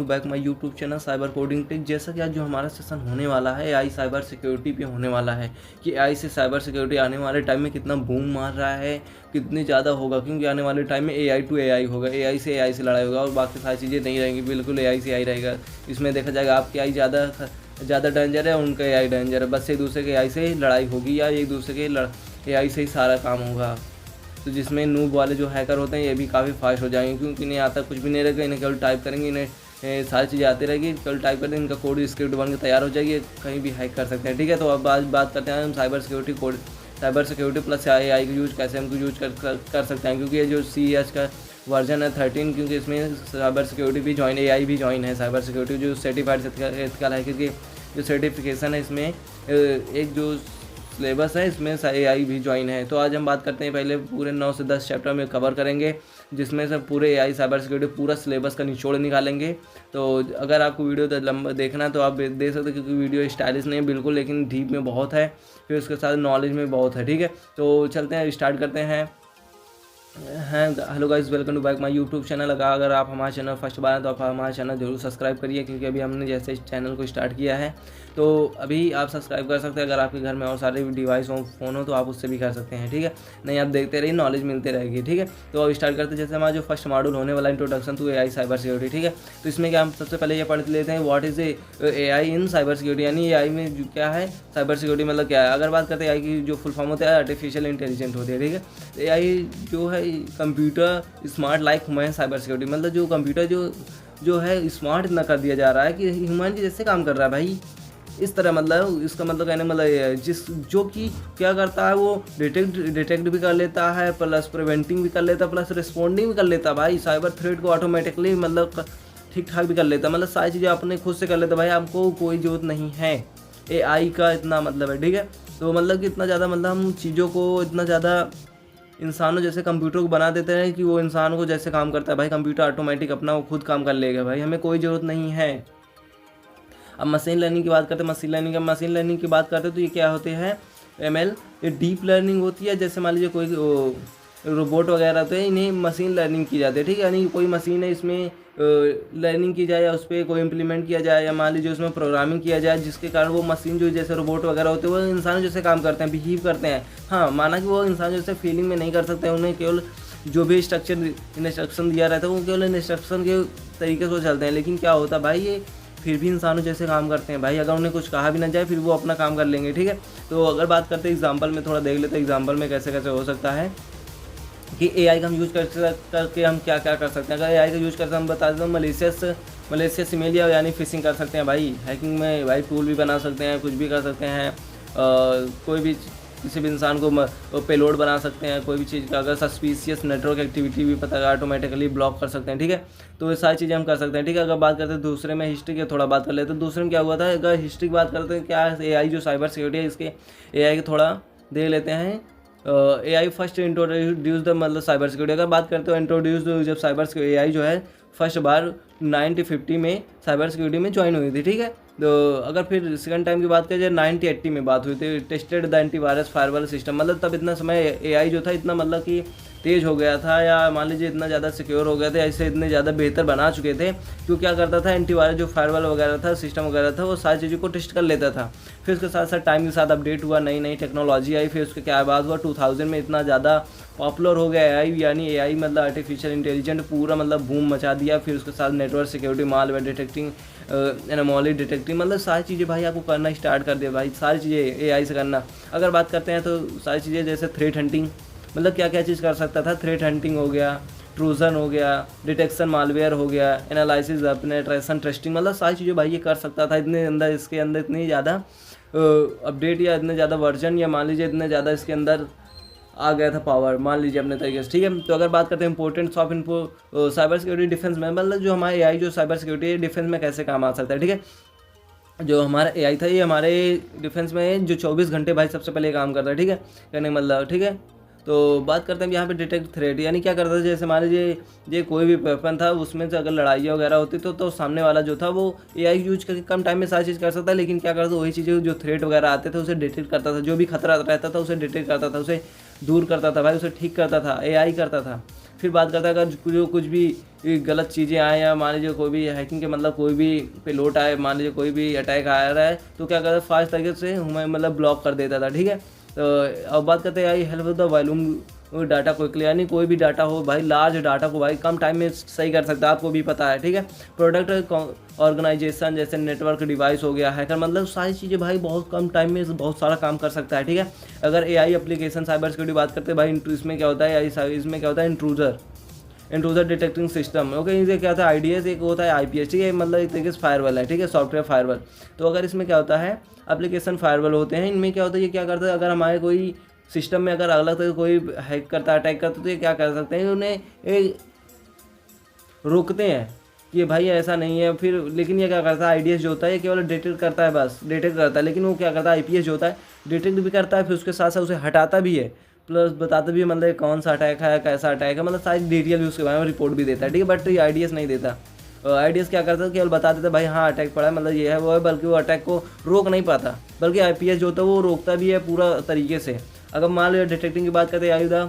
Back my YouTube channel cyber coding tech. जैसा कि आज जो हमारा सेशन होने वाला है एआई साइबर सिक्योरिटी पे होने वाला है कि एआई से साइबर सिक्योरिटी आने वाले टाइम में कितना बूम मार रहा है, कितनी ज़्यादा होगा, क्योंकि आने वाले टाइम में एआई टू एआई होगा, एआई से लड़ाई होगा और बाकी सारी चीज़ें नहीं रहेंगी, बिल्कुल एआई से एआई रहेगा। इसमें देखा जाएगा आपकी एआई ज़्यादा डेंजर है, उनका एआई डेंजर है, बस एक दूसरे के एआई से लड़ाई होगी या एक दूसरे के एआई से ही सारा काम होगा। तो जिसमें नूब वाले जो हैकर होते हैं ये भी काफ़ी फास्ट हो जाएंगे, क्योंकि इन्हें आता कुछ भी नहीं रहेगा, इन्हें केवल टाइप करेंगे, इन्हें सारी चीज़ें आती रहेगी, केवल टाइप करते इनका कोड स्क्रिप्ट बन के तैयार हो जाएगी, कहीं भी हैक कर सकते हैं। ठीक है, तो अब आज बात करते हैं हम साइबर सिक्योरिटी प्लस एआई का यूज कैसे हमको यूज कर सकते हैं, क्योंकि ये जो CES का वर्जन है 13, क्योंकि इसमें साइबर सिक्योरिटी भी ज्वाइन, एआई भी ज्वाइन है, साइबर सिक्योरिटी जो सर्टिफाइड एथिकल है, क्योंकि जो सर्टिफिकेशन है इसमें एक जो सिलेबस है इसमें एआई भी ज्वाइन है। तो आज हम बात करते हैं, पहले पूरे 9 से 10 चैप्टर में कवर करेंगे, जिसमें से पूरे एआई साइबर सिक्योरिटी पूरा सिलेबस का निचोड़ निकालेंगे। तो अगर आपको वीडियो लंबा देखना है तो आप देख सकते हैं, क्योंकि वीडियो स्टाइलिश नहीं है बिल्कुल, लेकिन डीप में बहुत है, फिर उसके साथ नॉलेज में बहुत है। ठीक है, तो चलते हैं, स्टार्ट करते हैं। Hello guys, welcome to back my YouTube channel. अगर आप हमारे चैनल फर्स्ट बार हैं तो आप हमारा चैनल जरूर सब्सक्राइब करिए, क्योंकि अभी हमने जैसे इस चैनल को स्टार्ट किया है तो अभी आप सब्सक्राइब कर सकते हैं। अगर आपके घर में और सारे डिवाइस हो, फ़ोन हो, तो आप उससे भी कर सकते हैं। ठीक है, नहीं आप देखते रहिए, नॉलेज मिलती रहेगी। ठीक है, तो अब स्टार्ट करते हैं। जैसे हमारा जो फर्स्ट मॉड्यूल होने वाला introduction to AI cyber security. ठीक है, तो इसमें क्या हम सबसे पहले ये पढ़ लेते हैं what is AI in cyber security, यानी एआई में क्या है, साइबर सिक्योरिटी मतलब क्या है। अगर बात करते हैं एआई की जो फुल फॉर्म होता है आर्टिफिशियल इंटेलिजेंट होती है। ठीक है, तो एआई जो है computer smart like human cyber security, मतलब जो कंप्यूटर जो है स्मार्ट इतना कर दिया जा रहा है कि ह्यूमन के जैसे काम कर रहा है भाई, इस तरह। मतलब इसका मतलब कहने मतलब जो कि क्या करता है, वो डिटेक्ट भी कर लेता है, प्लस प्रिवेंटिंग भी कर लेता है, प्लस रिस्पॉन्डिंग भी कर लेता है भाई। साइबर थ्रेट को ऑटोमेटिकली मतलब ठीक ठाक भी कर लेता है, मतलब सारी चीज़ें अपने खुद से कर लेता है भाई, हमको कोई ज़रूरत नहीं है एआई का, इतना मतलब है। ठीक है, तो मतलब कि इतना ज़्यादा मतलब हम चीज़ों को इतना ज़्यादा इंसानों जैसे कंप्यूटर को बना देते हैं कि वो इंसान को जैसे काम करता है भाई, कंप्यूटर ऑटोमेटिक अपना वो खुद काम कर लेगा भाई, हमें कोई ज़रूरत नहीं है। अब मशीन लर्निंग की बात करते हैं, मशीन लर्निंग की बात करते हैं तो ये क्या होते हैं, ML, ये डीप लर्निंग होती है। जैसे मान लीजिए कोई रोबोट वगैरह होते हैं, इन्हें मशीन लर्निंग की जाती है। ठीक है, यानी कोई मशीन है, इसमें लर्निंग की जाए या उस पर कोई इंप्लीमेंट किया जाए, या मान लीजिए उसमें प्रोग्रामिंग किया जाए, जिसके कारण वो मशीन जो जैसे रोबोट वगैरह होते हैं वो इंसानों जैसे काम करते हैं, बिहीव करते हैं। हाँ, माना कि वो इंसान जैसे फीलिंग में नहीं कर सकते हैं, उन्हें केवल जो भी इंस्ट्रक्शन दिया रहता है वो केवल इंस्ट्रक्शन के तरीके से चलते हैं, लेकिन क्या होता है भाई, ये फिर भी इंसानों जैसे काम करते हैं भाई, अगर उन्हें कुछ कहा भी ना जाए फिर वो अपना काम कर लेंगे। ठीक है, तो अगर बात करते हैं एग्जाम्पल में, थोड़ा देख लेते हैं एग्जाम्पल में कैसे कैसे हो सकता है कि एआई का हम यूज़ करके हम क्या क्या कर सकते हैं। अगर एआई का यूज़ करके हम बता दें तो मलेशियस ईमेल यानी फिशिंग कर सकते हैं भाई, हैकिंग में भाई टूल भी बना सकते हैं, कुछ भी कर सकते हैं, कोई भी किसी भी इंसान को पेलोड बना सकते हैं, कोई भी चीज़ का अगर सस्पिशियस नेटवर्क एक्टिविटी भी पता ऑटोमेटिकली ब्लॉक कर सकते हैं। ठीक है, तो ये सारी चीज़ें हम कर सकते हैं। ठीक है, अगर बात करते हैं दूसरे में हिस्ट्री की, थोड़ा बात कर लेते हैं दूसरे में क्या हुआ था। अगर हिस्ट्री की बात करते हैं, क्या एआई जो साइबर सिक्योरिटी है इसके एआई की थोड़ा देख लेते हैं। एआई फर्स्ट इंट्रोड्यूस द मतलब साइबर सिक्योरिटी, अगर बात करते हो इंट्रोड्यूस जब साइबर सिक्योरिटी एआई जो है फर्स्ट बार 1950 में साइबर सिक्योरिटी में ज्वाइन हुई थी। ठीक है, तो अगर फिर सेकंड टाइम की बात करें, 1980 में बात हुई थी, tested the antivirus firewall system, मतलब तब इतना समय एआई जो था इतना मतलब कि तेज़ हो गया था, या मान लीजिए इतना ज़्यादा सिक्योर हो गया था, ऐसे इतने ज़्यादा बेहतर बना चुके थे कि क्या करता था, एंटीवायरस जो फायरवॉल वगैरह था, सिस्टम वगैरह था, वो सारी चीज़ों को टेस्ट कर लेता था। फिर उसके साथ साथ टाइम के साथ अपडेट हुआ, नई नई टेक्नोलॉजी आई, फिर उसके क्या बात हुआ 2000 में इतना ज़्यादा पॉपुलर हो गया एआई, यानी एआई मतलब आर्टिफिशियल इंटेलिजेंट पूरा मतलब बूम मचा दिया। फिर उसके साथ network security, malware detecting, anomaly detecting, मतलब सारी चीज़ें भाई आपको करना स्टार्ट कर दिया भाई, सारी चीज़ें एआई से करना। अगर बात करते हैं तो सारी चीज़ें जैसे थ्रेट हंटिंग, मतलब क्या क्या चीज़ कर सकता था, थ्रेट हंटिंग हो गया, ट्रूजन हो गया, डिटेक्शन मालवेयर हो गया, एनालिसिस पेनिट्रेशन टेस्टिंग, मतलब सारी चीज़ें भाई ये कर सकता था। इतने अंदर इसके अंदर इतनी ज़्यादा अपडेट या इतने ज़्यादा वर्जन, या मान लीजिए इतने ज़्यादा इसके अंदर आ गया था पावर, मान लीजिए अपने तरीके से। ठीक है, तो अगर बात करते हैं importance of cyber security defence में, मतलब जो हमारे एआई जो साइबर सिक्योरिटी डिफेंस में कैसे काम आ सकता है। ठीक है, जो हमारा एआई था ये हमारे डिफेंस में जो 24 घंटे भाई सबसे पहले काम करता है। ठीक है, कहने मतलब ठीक है, तो बात करते हैं यहाँ पे डिटेक्ट थ्रेट, यानी क्या करता था, जैसे मान लीजिए ये कोई भी वेपन था, उसमें से अगर लड़ाई वगैरह होती तो सामने वाला जो था वो एआई यूज करके कम टाइम में सारी चीज़ कर सकता है, लेकिन क्या करता, वही चीज़ें जो थ्रेट वगैरह आते थे उसे डिटेक्ट करता था, जो भी खतरा रहता था उसे डिटेक्ट करता था, उसे दूर करता था भाई, उसे ठीक करता था, एआई करता था। फिर बात करता है अगर जो कुछ भी गलत चीज़ें आए या मान लीजिए कोई भी हैकिंग के मतलब कोई भी पेलोड आए, मान लीजिए कोई भी अटैक आ रहा है तो क्या करता है फास्ट तरीके से हमें मतलब ब्लॉक कर देता था, ठीक है। तो अब बात करते हैं I help the volume data quickly, यानी कोई भी डाटा हो भाई, लार्ज डाटा को भाई कम टाइम में सही कर सकता है, आपको भी पता है, ठीक है। प्रोडक्ट ऑर्गेनाइजेशन जैसे नेटवर्क डिवाइस हो गया, हैकर, मतलब सारी चीज़ें भाई बहुत कम टाइम में बहुत सारा काम कर सकता है, ठीक है। अगर एआई एप्लीकेशन साइबर सिक्योरिटी बात करते हैं भाई, इसमें क्या होता है, इसमें क्या होता है, इंट्रूजर डिटेक्टिंग सिस्टम, ओके। इसे क्या होता है आईडीएस, एक होता है आईपीएस, ठीक है, मतलब एक तरीके से फायरवॉल है, ठीक है, सॉफ्टवेयर फायरवॉल। तो अगर इसमें क्या होता है एप्लीकेशन फायरवॉल होते हैं, इनमें क्या होता है, ये क्या करता है अगर हमारे कोई सिस्टम में अगर अलग तरह कोई हैक करता है, अटैक करता है, तो ये क्या कर सकते हैं, उन्हें रोकते हैं कि भाई ऐसा नहीं है। फिर लेकिन ये क्या करता है आईडीएस जो होता है ये केवल डिटेक्ट करता है, बस डिटेक्ट करता है, लेकिन वो क्या करता है आईपीएस जो होता है डिटेक्ट भी करता है, फिर उसके साथ साथ उसे हटाता भी है, प्लस बताता भी है मतलब कौन सा अटैक है, कैसा अटैक है, मतलब सारी डिटेल भी उसके बारे में रिपोर्ट भी देता है, ठीक है। बट ये आईडीएस नहीं देता। आईडीएस क्या करता है केवल बता देता है भाई हाँ अटैक पड़ा है, मतलब ये है वो है, बल्कि वो अटैक को रोक नहीं पाता, बल्कि आईपीएस जो होता है वो रोकता भी है पूरा तरीके से। अगर मान लो डिटेक्टिंग की बात करते हैं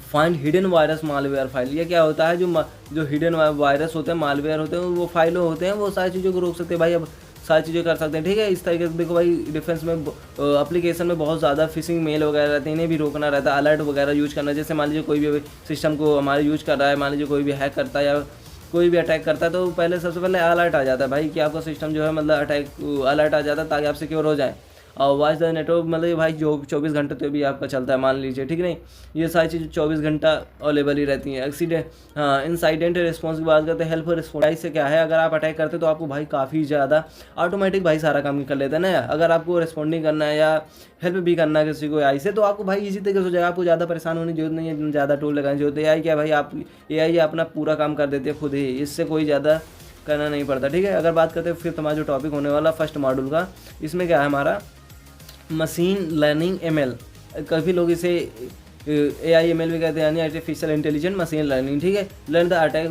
find hidden virus malware file, ये क्या होता है जो हिडन वायरस होते हैं, मालवेयर होते हैं, वो फाइलों होते हैं, वो सारी चीज़ों को रोक सकते हैं भाई, अब सारी चीज़ें कर सकते हैं, ठीक है। इस तरीके से देखो भाई डिफेंस में एप्लीकेशन में बहुत ज़्यादा फिशिंग मेल वगैरह रहते हैं, इन्हें भी रोकना रहता है, अलर्ट वगैरह यूज करना, जैसे मान लीजिए कोई भी सिस्टम को हमारे यूज कर रहा है, मान लीजिए कोई भी हैक करता है या कोई भी अटैक करता है, तो पहले सबसे पहले अलर्ट आ जाता है भाई कि आपका सिस्टम जो है मतलब अटैक अलर्ट आ जाता है ताकि आप सिक्योर हो जाए। और वॉइस द नेटवर्क मतलब ये भाई जो 24 घंटे तो भी आपका चलता है मान लीजिए, ठीक नहीं, ये सारी चीज़ें 24 घंटा अवेलेबल ही रहती हैं। एक्सीडेंट हाँ इंसाइडेंट रिस्पॉन्स की बात करते हैं, हेल्प रिस्पॉन्स से क्या है अगर आप अटैक करते हैं तो आपको भाई काफ़ी ज़्यादा ऑटोमेटिक भाई सारा काम कर लेता है ना। अगर आपको रिस्पॉन्डिंग करना है या हेल्प भी करना है किसी को एआई से, तो आपको भाई इसी तरीके से हो जाएगा, आपको ज़्यादा परेशान होने की जरूरत नहीं है, ज़्यादा टूल लगाने की जरूरत है। एआई क्या भाई आप एआई अपना पूरा काम कर देते हैं खुद ही, इससे कोई ज़्यादा करना नहीं पड़ता, ठीक है। अगर बात करते हैं फिर हमारा जो टॉपिक होने वाला फर्स्ट मॉड्यूल का, इसमें क्या है हमारा मशीन लर्निंग एमएल, काफ़ी लोग इसे एआई एमएल भी कहते हैं, यानी आर्टिफिशियल इंटेलिजेंट मशीन लर्निंग, ठीक है। Learn the attack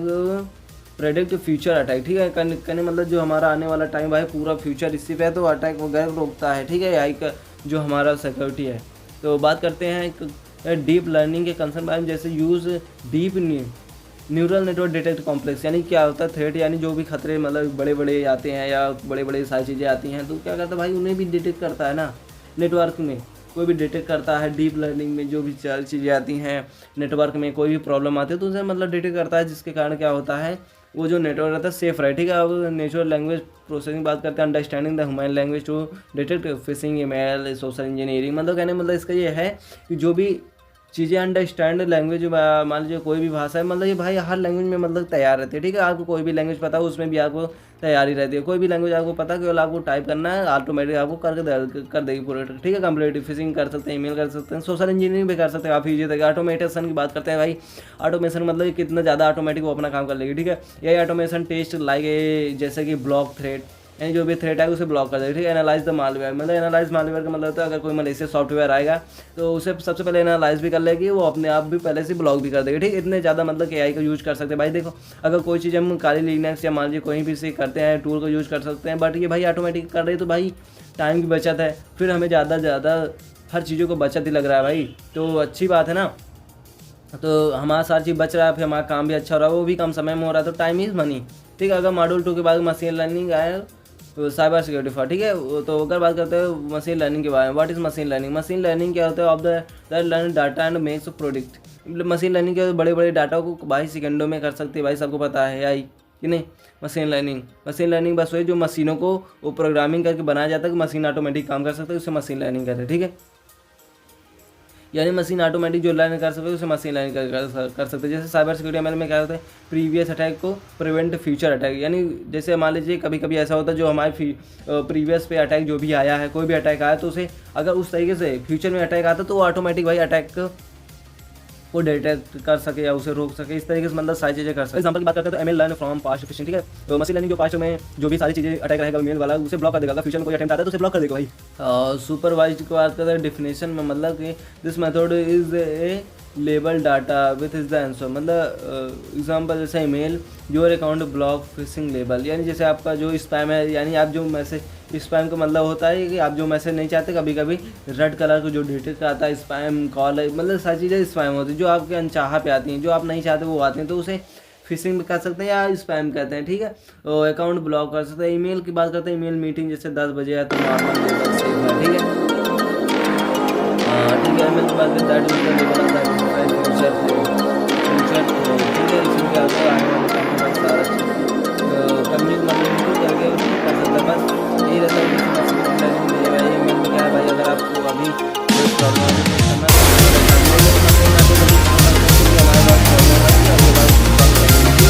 predict future attack, ठीक है, कहने मतलब जो हमारा आने वाला टाइम भाई पूरा फ्यूचर इसी पे है, तो अटैक वगैरह रोकता है, ठीक है, एआई का जो हमारा सिक्योरिटी है। तो बात करते हैं डीप लर्निंग के कंसर्न बारे में, जैसे use deep neural network detect complex, यानी क्या होता है थ्रेट, यानी जो भी खतरे मतलब बड़े बड़े आते हैं या बड़े बड़े सारी चीज़ें आती हैं, तो क्या करता है भाई उन्हें भी डिटेक्ट करता है ना, नेटवर्क में कोई भी डिटेक्ट करता है। डीप लर्निंग में जो भी चीज़ें आती हैं नेटवर्क में कोई भी प्रॉब्लम आती है तो उसे मतलब डिटेक्ट करता है, जिसके कारण क्या होता है वो जो नेटवर्क रहता है सेफ रहे, ठीक है। अब नेचुरल लैंग्वेज प्रोसेसिंग बात करते हैं, understanding the human language to detect phishing email social engineering, मतलब कहने मतलब इसका ये है कि जो भी चीज़ें अंडरस्टैंड लैंग्वेज मान लीजिए कोई भी भाषा है, मतलब ये भाई हर लैंग्वेज में मतलब तैयार रहती है, ठीक है। आपको कोई भी लैंग्वेज पता है उसमें भी आपको तैयारी रहती है, कोई भी लैंग्वेज आपको पता है केवल आपको टाइप करना है, ऑटोमेटिक आपको कर देगी पूरे, ठीक है। कंप्लीट फिशिंग कर सकते हैं, ईमेल कर सकते हैं, सोशल इंजीनियरिंग भी कर सकते हैं, काफ़ी ईजी तरीके। ऑटोमेशन की बात करते हैं भाई, ऑटोमेशन मतलब कितना ज़्यादा ऑटोमेटिक वो अपना काम कर लेगी, ठीक है। यही ऑटोमेशन टेस्ट लाइक जैसे कि ब्लॉक थ्रेड, यानी जो भी थ्रेट है उसे ब्लॉक कर देगा, ठीक है। एनालाइज द मालवेयर, मतलब एनालाइज मालवेयर का मतलब होता है अगर कोई मलेशियस सॉफ्टवेयर आएगा तो उसे सबसे पहले एनालाइज भी कर लेगी, वो अपने आप भी पहले से ब्लॉक भी कर देगी, ठीक है। इतने ज़्यादा मतलब एआई का यूज कर सकते हैं भाई। देखो अगर कोई चीज़ हम काली लिनक्स या मान लीजिए कोई भी से करते हैं टूल का यूज कर सकते हैं, बट ये भाई ऑटोमेटिक कर रही है तो भाई टाइम की बचत है, फिर हमें ज़्यादा से ज़्यादा हर चीज़ों को बचत ही लग रहा है भाई, तो अच्छी बात है ना। तो हमारा सारी चीज़ बच रहा है, फिर हमारा काम भी अच्छा हो रहा है, वो भी कम समय में हो रहा है, तो टाइम इज़ मनी, ठीक है। अगर मॉड्यूल 2 के बाद मशीन लर्निंग आया तो साइबर सिक्योरिटी फॉर, ठीक है। तो अगर बात करते हैं मशीन लर्निंग के बारे में, what is machine learning. Machine learning क्या होता है of the learn data and makes predict, machine learning के बड़े बड़े डाटा को भाई सेकंडों में कर सकती है, भाई सबको पता है आई कि नहीं। मशीन लर्निंग बस वही जो मशीनों को वो प्रोग्रामिंग करके बनाया जाता है कि मशीन ऑटोमेटिक काम कर सकते हैं, उससे मशीन लर्निंग करते हैं, ठीक है। यानी मशीन ऑटोमेटिक जो लर्न कर सकते हैं उसे मशीन लर्निंग कर सकते हैं। जैसे साइबर सिक्योरिटी एमएल में क्या होता है प्रीवियस अटैक को प्रिवेंट फ्यूचर अटैक, यानी जैसे मान लीजिए कभी कभी ऐसा होता है जो हमारे प्रीवियस पे अटैक जो भी आया है, कोई भी अटैक आया तो उसे अगर उस तरीके से फ्यूचर में अटैक आता तो वो ऑटोमेटिक भाई अटैक को डिटेक्ट कर सके या उसे रोक सके, इस तरीके से मतलब सारी चीज़ें कर सके। एग्जांपल की बात करते हैं तो ML learn from past fishing, ठीक है। तो मशीन लर्निंग जो पास्ट में जो भी सारी चीज़ें अटैक रहेगा मेल वाला उसे ब्लॉक कर देगा, फ्यूचर में कोई अटेम्प्ट आता है तो उसे ब्लॉक कर देगा भाई। सुपरवाइज्ड की बात करते हैं डेफिनेशन में, मतलब कि this method is a label data with is the answer, मतलब एग्जांपल जैसे email your account block fishing label, यानी जैसे आपका जो स्पैम है, यानी आप जो मैसेज, स्पैम का मतलब होता है कि आप जो मैसेज नहीं चाहते, कभी कभी रेड कलर को जो डिटेक्ट आता है स्पैम कॉल है, मतलब सारी चीज़ें स्पैम होती है जो आपके अनचाहा पे आती हैं, जो आप नहीं चाहते वो आती हैं, तो उसे फिशिंग भी कर सकते हैं या स्पैम कहते हैं, ठीक है। तो अकाउंट ब्लॉक कर सकते हैं। ईमेल की बात करते हैं, ईमेल मीटिंग जैसे 10 बजे है तो नॉर्मल लेवल सेफ है, ठीक है। ठीक है, ईमेल की बात करते हैं, फ्यूचर ठीक है, इसमें क्या होता है आने वाले टाइम में बस सारा चीज़ कम्युनिकेट करके उसको कर सकते हैं। बस यही रहता है कि मैसेज मिलेगा। ये ईमेल में क्या है भाई, अगर आपको अभी कोई प्रॉब्लम है तो करना हमारे पास प्रॉब्लम है आपके पास सॉल्व करेंगे।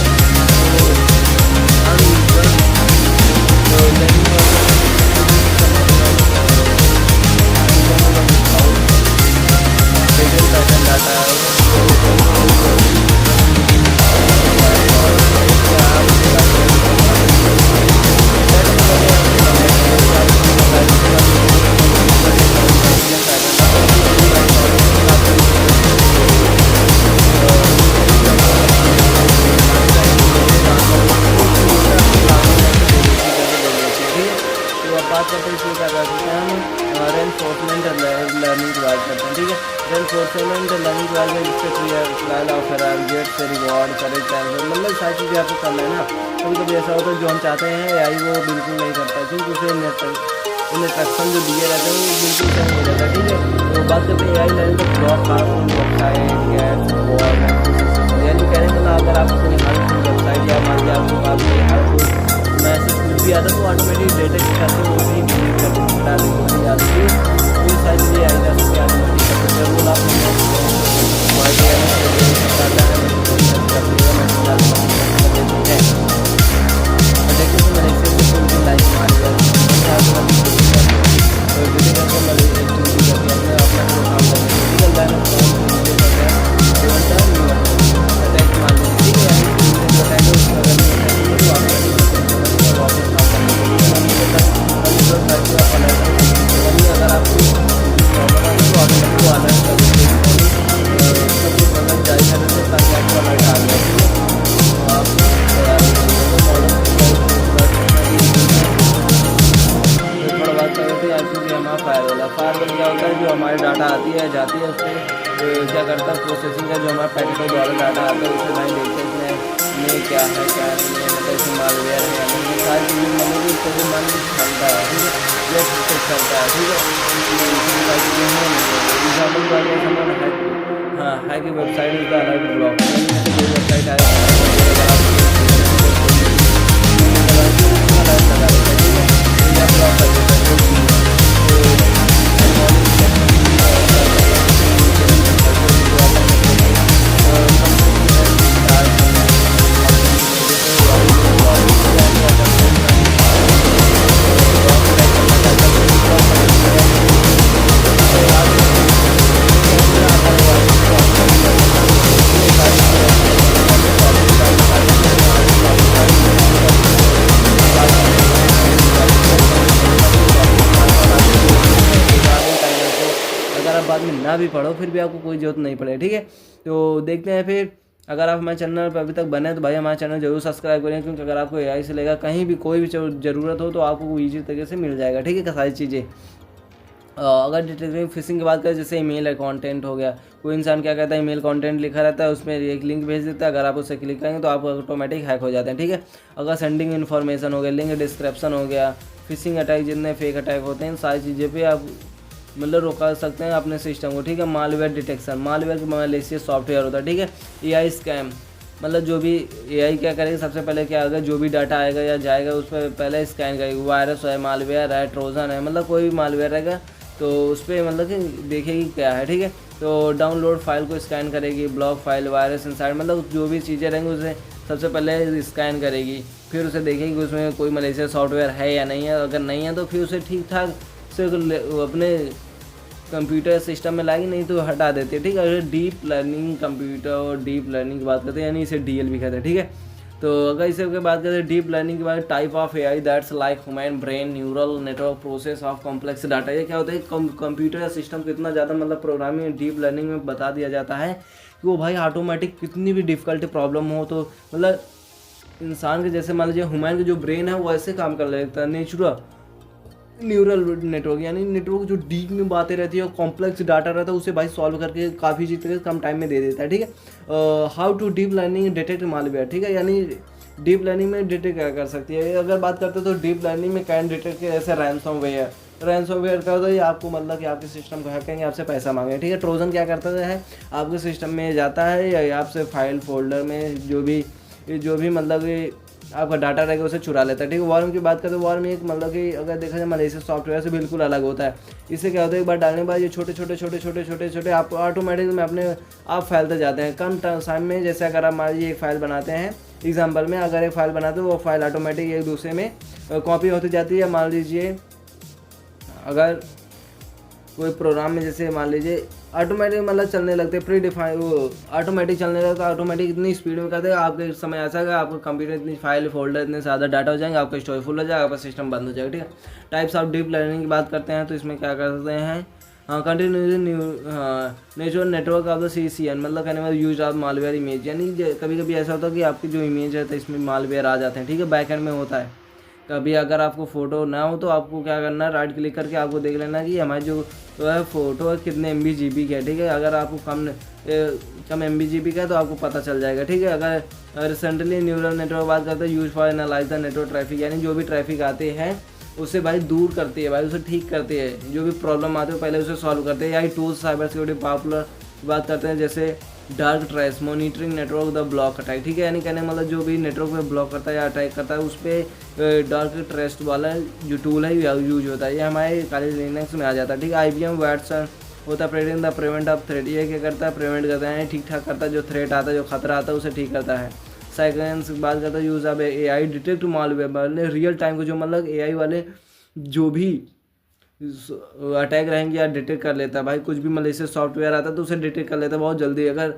बात करते हैं इसमें क्या कर सकते हैं हम, रेनफोर्समेंट लर्निंग की बात करते हैं, ठीक है। रेनफोर्समेंट लर्निंग की बात करें जिससे ट्रायल ऑफर गेट से रिवॉर्ड करेक्ट आंसर, मतलब सारी चीज़ें आपको करना है ना। कभी कभी ऐसा होता है जो हम चाहते हैं AI वो बिल्कुल नहीं करता है, क्योंकि उसे इंस्ट्रक्शन जो दिए रहते हैं वो बिल्कुल सही हो जाता है, ठीक है। तो बात करते हैं AI लर्निंग का ब्लॉक यानी कहने का ना, अगर आपको कोई हार्मफुल वेबसाइट या मान लिया आपको हार्मफुल मैसेज कुछ भी आता है तो ऑटोमेटिक डिटेक्ट करके वो भी डिलीट कर देंगे, हटा देंगे, वही आती है। कोई सारी चीज़ें आई जा सकती है ऑटोमेटिक करके, जरूर आप फायरवॉल क्या होता है, जो हमारी डाटा आती है जाती है उसको क्या करता है प्रोसेसिंग का, जो हमारा पैकेटों द्वारा डाटा आता है उसे भाई देखते हैं इसमें क्या है क्या नहीं है, मतलब इसमें मालवेयर है या नहीं, सारी चीज़ें मतलब कि उसको जो मन चलता है, ठीक है, ये चेक करता है, ठीक है। हाँ है कि वेबसाइट उसका अलग ब्लॉक, कोई वेबसाइट बाद में ना भी पढ़ो फिर भी आपको कोई जरूरत नहीं पड़े, ठीक है। तो देखते हैं फिर, अगर आप हमारे चैनल पर अभी तक बने तो भाई हमारे चैनल जरूर सब्सक्राइब करें, क्योंकि अगर आपको AI से लेगा कहीं भी कोई भी ज़रूरत हो तो आपको ईजी तरीके से मिल जाएगा, ठीक है, सारी चीज़ें। अगर डिटेक्टिंग फिशिंग की बात करें, जैसे ईमेल है कंटेंट हो गया, कोई इंसान क्या कहता है ईमेल कंटेंट लिखा रहता है उसमें एक लिंक भेज देता है, अगर आप उसे क्लिक करेंगे तो आप ऑटोमेटिक हैक हो जाते हैं, ठीक है। अगर सेंडिंग इन्फॉर्मेशन हो गया, लिंक डिस्क्रिप्शन हो गया, फिशिंग अटैक जितने फेक अटैक होते हैं सारी चीज़ें पे आप मतलब रोका सकते हैं अपने सिस्टम को, ठीक है। मालवेयर डिटेक्शन, मालवेयर का मैलिशियस सॉफ्टवेयर होता है, ठीक है। AI स्कैम, मतलब जो भी AI क्या करेगा, सबसे पहले क्या होगा, जो भी डाटा आएगा या जाएगा उस पर पहले स्कैन करेगी, वायरस है, मालवेयर है, ट्रोजन है, मतलब कोई भी मालवेयर रहेगा तो उस पर मतलब कि देखेगी क्या है, ठीक है। तो डाउनलोड फाइल को स्कैन करेगी, ब्लॉक फाइल, वायरस इनसाइड, मतलब जो भी चीज़ें रहेंगी उसे सबसे पहले स्कैन करेगी, फिर उसे देखेगी कि उसमें कोई मैलिशियस सॉफ्टवेयर है या नहीं है, अगर नहीं है तो फिर उसे ठीक ठाक से अपने कंप्यूटर सिस्टम में लाएगी, नहीं तो हटा देते हैं, ठीक है। अगर डीप लर्निंग कंप्यूटर और डीप लर्निंग की बात करते हैं, यानी इसे DL भी कहते हैं, ठीक है। तो अगर इसे के बात करें डीप लर्निंग के बारे में, type of AI that's like human brain neural network process of complex data. ये क्या होता है, कंप्यूटर या सिस्टम को इतना ज़्यादा मतलब प्रोग्रामिंग डीप लर्निंग में बता दिया जाता है कि वो भाई ऑटोमेटिक कितनी भी डिफिकल्टी प्रॉब्लम हो तो मतलब इंसान के जैसे मान लीजिए ह्यूमन का जो ब्रेन है वो ऐसे काम कर लेता है, नेचुरल न्यूरल नेटवर्क यानी नेटवर्क जो डीप में बातें रहती है और कॉम्प्लेक्स डाटा रहता है उसे भाई सॉल्व करके काफ़ी चीज़ कम टाइम में दे देता है। ठीक है, how to deep learning detect malware. ठीक है, यानी डीप लर्निंग में डिटेक्ट क्या कर सकती है, अगर बात करते हैं तो डीप लर्निंग में कैन डिटेक्ट के जैसे रैंसमवेयर। रैंसमवेयर का होता है आपको मतलब कि आपके सिस्टम को हैक करेंगे, आपसे पैसा मांगे। ठीक है, ट्रोजन क्या करता है, आपके सिस्टम में जाता है या आपसे फाइल फोल्डर में जो भी मतलब आपका डाटा रहेगा उसे चुरा लेता है। ठीक है, वॉर्म की बात करें तो वॉर्म एक मतलब कि अगर देखा जाए मलेशियस सॉफ्टवेयर से बिल्कुल अलग होता है। इससे क्या होता है, एक बार डालने के बाद ये छोटे आप ऑटोमेटिक में अपने आप फैलते जाते हैं कम टाइम में। जैसे अगर आप मान लीजिए एक फाइल बनाते हैं, एग्जाम्पल में अगर एक फाइल बनाते हो वो फाइल ऑटोमेटिक एक दूसरे में कॉपी होती जाती है। मान लीजिए अगर कोई प्रोग्राम में जैसे मान लीजिए ऑटोमेटिक मतलब चलने लगते प्री डिफाइन, वो ऑटोमेटिक चलने लगता है, ऑटोमेटिक इतनी स्पीड में करते हैं आपके समय ऐसा है आपका कंप्यूटर इतनी फाइल फोल्डर इतने ज़्यादा डाटा हो जाएंगे, आपका स्टोरेज फुल हो जाएगा, आपका सिस्टम बंद हो जाएगा। ठीक है, टाइप्स ऑफ डीप लर्निंग की बात करते हैं तो इसमें क्या कर सकते हैं, continuous natural network of the CCN मतलब कहने वाला यूज ऑफ मालवेयर इमेज, यानी कभी कभी ऐसा होता है कि आपकी जो इमेज है तो इसमें मालवेयर आ जाते हैं। ठीक है, बैक एंड में होता है। कभी अगर आपको फ़ोटो ना हो तो आपको क्या करना है, राइट क्लिक करके आपको देख लेना कि हमारी जो है फ़ोटो है कितने MB GB का है। ठीक है, अगर आपको कम MB GB का है तो आपको पता चल जाएगा। ठीक है, अगर रिसेंटली न्यूरल नेटवर्क बात करते हैं, use for analyse the network traffic, यानी जो भी ट्रैफिक आते हैं उसे भाई दूर करती है, भाई उसे ठीक करती है, जो भी प्रॉब्लम आते हैं पहले उसे सॉल्व करते हैं। यही टूल्स साइबर सिक्योरिटी पॉपुलर बात करते हैं जैसे dark trace monitoring network the block attack. ठीक है, यानी कहने मतलब जो भी नेटवर्क पे ब्लॉक करता है या अटैक करता है उस पर डार्क ट्रेस वाला जो टूल है यूज होता है, ये हमारे काली लिनक्स में आ जाता है। ठीक है, IBM वाटसन होता है prevent the prevent of threat, ये क्या करता है, प्रिवेंट करता है, ठीक ठाक करता है, जो थ्रेट आता है जो खतरा आता है उसे ठीक करता है। साइकेंस बात करता है use of AI detect malware, मतलब रियल टाइम को जो मतलब AI वाले जो भी अटैक रहेंगे या डिटेक्ट कर लेता है भाई, कुछ भी मलेशियस सॉफ्टवेयर आता है तो उसे डिटेक्ट कर लेता है बहुत जल्दी। अगर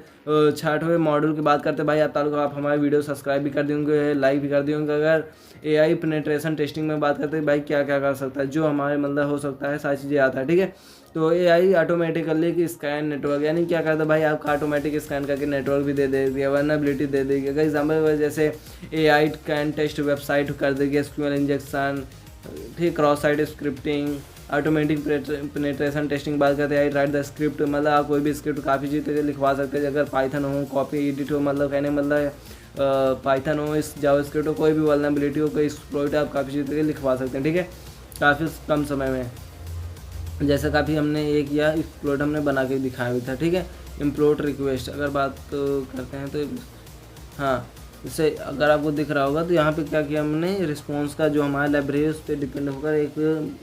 6वें मॉड्यूल की बात करते हैं भाई, आप हमारे वीडियो सब्सक्राइब भी कर देंगे, लाइक भी कर देंगे। अगर AI पेनिट्रेशन टेस्टिंग में बात करते हैं भाई क्या क्या कर सकता है, जो हमारे मतलब हो सकता है सारी चीज़ें आता है। ठीक है, तो AI ऑटोमेटिकली कि स्कैन नेटवर्क, यानी क्या करता है भाई आपका ऑटोमेटिक स्कैन करके नेटवर्क भी दे देगी, वनरेबिलिटी दे देगी। अगर एग्जाम्पल जैसे AI कैन टेस्ट वेबसाइट कर देगी, SQL इंजेक्शन, ठीक, cross site scripting, automatic penetration testing बात करते हैं, राइट द स्क्रिप्ट मतलब आप कोई भी स्क्रिप्ट काफ़ी चीज़ें लिखवा सकते हैं। अगर पाइथन हो, कॉपी एडिट हो, मतलब कहने मतलब पाइथन हो, इस जावास्क्रिप्ट हो, कोई भी वल्नरेबिलिटी हो, कोई एक्सप्लॉइट आप काफ़ी चीज़ें लिखवा सकते हैं। ठीक है, काफ़ी कम समय में, जैसे काफ़ी हमने एक या एक्सप्लॉइट हमने बना के दिखाया भी था। ठीक है, इम्प्लोट रिक्वेस्ट अगर बात करते हैं तो हाँ, इससे अगर आपको दिख रहा होगा तो यहाँ पे क्या किया हमने, रिस्पॉन्स का जो हमारा लाइब्रेरी उस पर डिपेंड होकर एक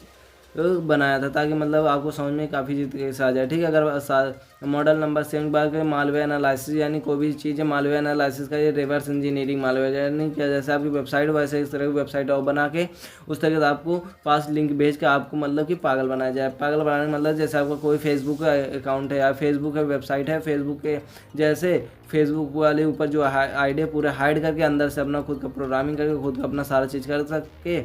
बनाया था ताकि मतलब आपको समझ में काफ़ी चीज़ कैसे आ जाए। ठीक है, अगर मॉडल नंबर 7 बार के मालवेयर एनालिसिस, यानी कोई भी चीज़ है मालवेयर एनालिसिस का, ये रिवर्स इंजीनियरिंग मालवेयर, यानी क्या जैसे आपकी वेबसाइट वैसे इस तरह की वेबसाइट और बना के उस तरह से आपको पास लिंक भेज के आपको मतलब कि पागल बनाया जाए। पागल बनाने मतलब जैसे आपका कोई फेसबुक का अकाउंट है या फेसबुक है वेबसाइट है, फेसबुक के जैसे फेसबुक वाले ऊपर जो आईडी पूरे हाइड करके अंदर से अपना खुद का प्रोग्रामिंग करके खुद का अपना सारा चीज़ कर सके,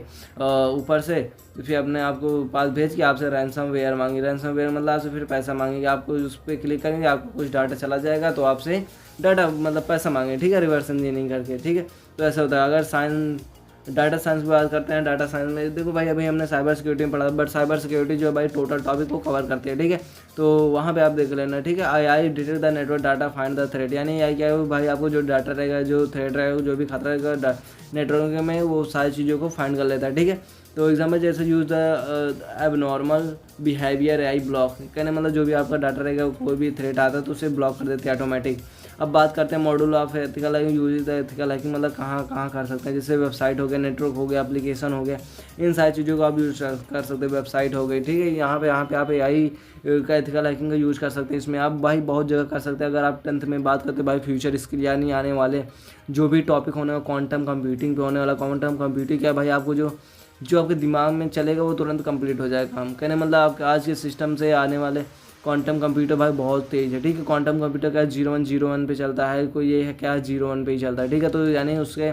ऊपर से फिर अपने आपको पास भेज के आपसे रैंसम वेयर मांगी, रैंसम वेयर मतलब आपसे फिर पैसा मांगेंगे, आपको उस पर क्लिक करेंगे आपको कुछ डाटा चला जाएगा तो आपसे डाटा मतलब पैसा मांगे। ठीक है, रिवर्स इंजीनियरिंग करके। ठीक है, तो ऐसा होता है। अगर डाटा साइंस की बात करते हैं, डाटा साइंस में देखो भाई अभी हमने साइबर सिक्योरिटी में पढ़ा, बट साइबर सिक्योरिटी जो भाई टोटल टॉपिक को कवर करती है। ठीक है, तो वहाँ पे आप देख लेना। ठीक है, AI detect the network data find the threat, यानी AI क्या है भाई आपको जो डाटा रहेगा, जो थ्रेट रहेगा, जो भी खतरा रहेगा नेटवर्क में, वो सारी चीज़ों को फाइंड कर लेता है। ठीक है, तो एग्जाम्पल जैसे use the abnormal behaviour AI block, कहने मतलब जो भी आपका डाटा रहेगा कोई भी थ्रेट आता है तो उसे ब्लॉक कर देते हैं ऑटोमेटिक। अब बात करते हैं module of ethical hacking, use the ethical hacking मतलब कहाँ कहाँ कर सकते हैं, जैसे वेबसाइट हो गया, नेटवर्क हो गया, एप्लीकेशन हो गया, इन सारी चीज़ों को आप यूज कर सकते हैं। वेबसाइट हो गई, ठीक है, यहाँ पे आप AI का एथिकल हैकिंग का यूज़ कर सकते हैं। इसमें आप भाई बहुत जगह कर सकते हैं। अगर आप 10th में बात करते हैं भाई फ्यूचर स्किल यानी आने वाले जो भी टॉपिक होने वाला, क्वांटम कंप्यूटिंग पे होने वाला, क्वांटम कंप्यूटिंग क्या भाई आपको जो आपके दिमाग में चलेगा वो तुरंत कंप्लीट हो जाएगा काम, कहने मतलब आपके आज के सिस्टम से आने वाले क्वांटम कंप्यूटर भाई बहुत तेज़ है, ठीक है। क्वांटम कंप्यूटर क्या 0101 पे चलता है, कोई ये है क्या 01 पे ही चलता है, ठीक है। तो यानी उसके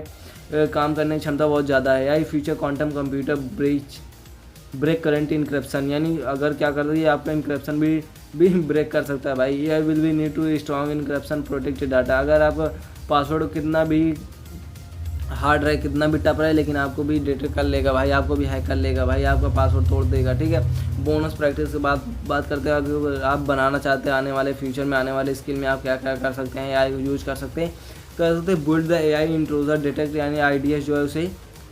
काम करने की क्षमता बहुत ज़्यादा है। AI future quantum computer break current encryption, यानी अगर क्या कर रही है आपका इनक्रिप्शन भी ब्रेक कर सकता है भाई। ये will be need to strong encryption protect data. अगर आप पासवर्ड कितना भी हार्ड रहे, कितना भी टफ रहे, लेकिन आपको भी डिटेक्ट कर लेगा भाई, आपको भी हैक कर लेगा भाई, आपका पासवर्ड तोड़ देगा, ठीक है। बोनस प्रैक्टिस की बात करते हैं, अगर आप बनाना चाहते हैं आने वाले फ्यूचर में, आने वाले स्किल में आप क्या क्या कर सकते हैं, AI यूज कर सकते हैं बिल्ड द AI इंट्रूजर डिटेक्ट, यानी आइडियाज़ जो है उसे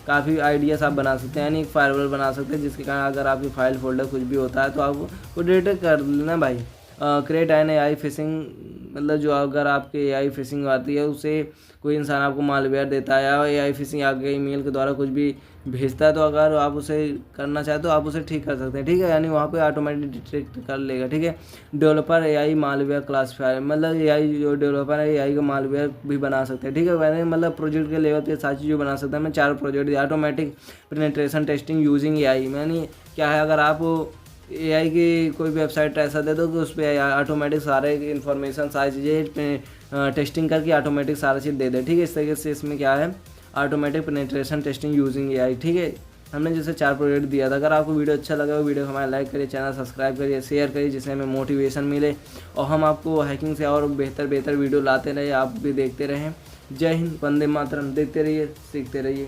काफ़ी आइडियाज़ आप बना सकते हैं, यानी एक फायरवॉल बना सकते हैं जिसके कारण अगर आपकी फाइल फोल्डर कुछ भी होता है तो आप वो डिटेक्ट कर लेना भाई। क्रिएट एन AI फिशिंग, मतलब जो अगर आपके AI फिशिंग आती है उसे कोई इंसान आपको मालवेयर देता है या AI फिशिंग आगे ईमेल के द्वारा कुछ भी भेजता है, तो अगर आप उसे करना चाहें तो आप उसे ठीक कर सकते हैं, ठीक है। यानी वहाँ पे ऑटोमेटिक डिटेक्ट कर लेगा, ठीक है। डेवलपर AI मालवेयर क्लासीफायर, मतलब AI जो डेवलपर है AI का मालवेयर भी बना सकते हैं, ठीक है। मैंने मतलब प्रोजेक्ट के लेवल पे सारी चीज़ें बना सकता है। मैं 4 प्रोजेक्ट दिया, automatic penetration testing using AI, यानी क्या है, अगर आप AI की कोई वेबसाइट ऐसा दे दो कि उस पर ऑटोमेटिक सारे इन्फॉर्मेशन सारी चीज़ें टेस्टिंग करके ऑटोमेटिक सारा चीज़ दे दे, ठीक है। इस तरीके से इसमें क्या है, automatic penetration testing using AI, ठीक है। हमने जैसे 4 प्रोजेक्ट दिया था। अगर आपको वीडियो अच्छा लगा, वीडियो हमारा लाइक करिए, चैनल सब्सक्राइब करिए, शेयर करिए, जिससे हमें मोटिवेशन मिले और हम आपको हैकिंग से और बेहतर वीडियो लाते रहे, आप भी देखते रहें। जय हिंद, वंदे मातरम। देखते रहिए, सीखते रहिए।